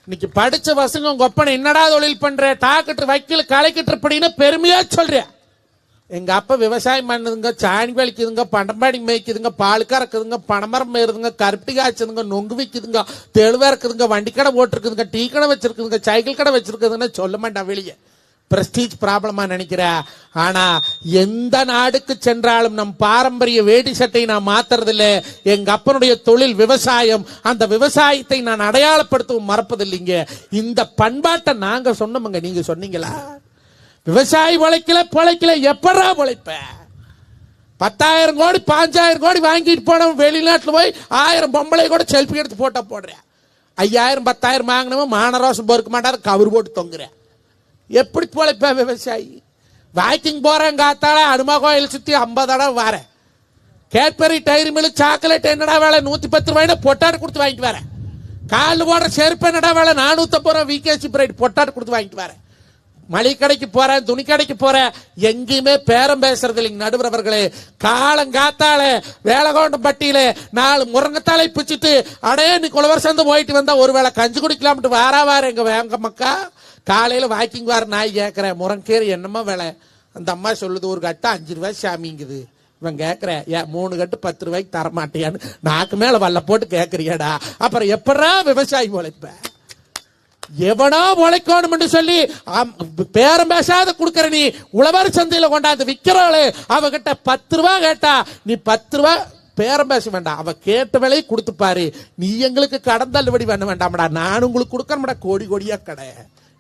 இன்னைக்கு படிச்ச பசங்க உங்க ஒப்பனை என்னடா தொழில் பண்ற, டாக்டர் வக்கீல் கலைக்கிட்டு அப்படின்னு பெருமையா சொல்ற. எங்க அப்பா விவசாயம் பண்ணுதுங்க, சாணி வலிக்குதுங்க, பண்டம்பாடி மேய்க்குதுங்க, பால் கறக்குதுங்க, பனைமரம் மேயுதுங்க, கருப்பட்டி காய்ச்சதுங்க, நொங்கு விக்குதுங்க, தெளிவா இருக்குதுங்க, வண்டி கடை போட்டிருக்குதுங்க, டீ கடை வச்சிருக்குதுங்க, சைக்கிள் கடை வச்சிருக்குதுன்னு சொல்ல மாட்டான் வெளியே. பிரஸ்டீஜ் ப்ராப்ளமா நினைக்கிற. ஆனா எந்த நாடுக்கு சென்றாலும் நம் பாரம்பரிய வேடி சட்டை நான் மாத்துறது இல்ல. எங்க அப்பனுடைய தொழில் விவசாயம், அந்த விவசாயத்தை நான் அடையாளப்படுத்தவும் மறப்பதில்லைங்க. இந்த பண்பாட்டை நாங்க சொன்னோமுங்க, நீங்க சொன்னீங்களா? விவசாயி பொழைக்கல எப்படா பொழைப்ப? 10,000 கோடி 5,000 கோடி வாங்கிட்டு போனவன் வெளிநாட்டுல போய் 1000 பொம்பளை கூட செல்ஃபி எடுத்து போட்டோ போடுறேன். 5,000 10,000 வாங்கினவன் மானரோசம் பொறுக்க மாட்டாரு, கவர் போட்டு தொங்குறேன். எப்படி பொழைப்ப விவசாயி? வாக்கிங் போறேன், காத்தால அனுமா கோயில் சுத்தி 50 தடவை வரேன். கேட்பரி டைரி மில்லு சாக்லேட் என்னடா வேலை 110 ரூபாய் பொட்டாட்டு கொடுத்து வாங்கிட்டு வரேன். காலில் போடுற செருப்பு என்னடா வேலை 450 ரூபாய் விகேசி பிரைட் பொட்டாட்டு கொடுத்து வாங்கிட்டு வரேன். மளிகை கடைக்கு போறேன், துணி கடைக்கு போறேன், எங்கேயுமே பேரம் பேசுறது இல்லைங்க நடுவர் அவர்களே. காலங்காத்தால வேலகோண்டம் பட்டியில 4 முருங்கத்தாலை பிச்சுட்டு அடே நீ குளவர் சந்தை போயிட்டு வந்தா ஒருவேளை கஞ்சி குடிக்கலாம்ட்டு வார எங்க வேங்க மக்கா. காலையில வாக்கிங் வார நாய் கேட்கிறேன், முருங்கீரை என்னமா வேலை? அந்த அம்மா சொல்லுது ஒரு கட்டு 5 ரூபாய் சாமிங்குது. இவன் கேட்கிறேன், 3 கட்டு 10 ரூபாய்க்கு தரமாட்டியான்னு நாக்கு மேல வல்ல போட்டு கேட்கறியாடா. அப்புறம் எப்படா விவசாயி உழைப்ப? எவனோ உழைக்கணும் சொல்லி பேரம் பேசாத கொடுக்கற நீ உழவர் சந்தையில கொண்டாந்து விக்கிறவளே, அவகிட்ட 10 ரூபாய் கேட்டா நீ 10 ரூபாய் பேரம் பேச வேண்டாம், அவ கேட்ட விலையை கொடுத்து பாரு. நீ எங்களுக்கு கடன் தள்ளுபடி பண்ண வேண்டாம்டா, நான் உங்களுக்கு கொடுக்கணும்டா கோடி கோடியா கடை.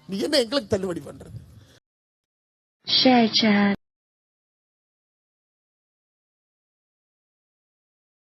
நீ என்ன எங்களுக்கு தள்ளுபடி பண்றது?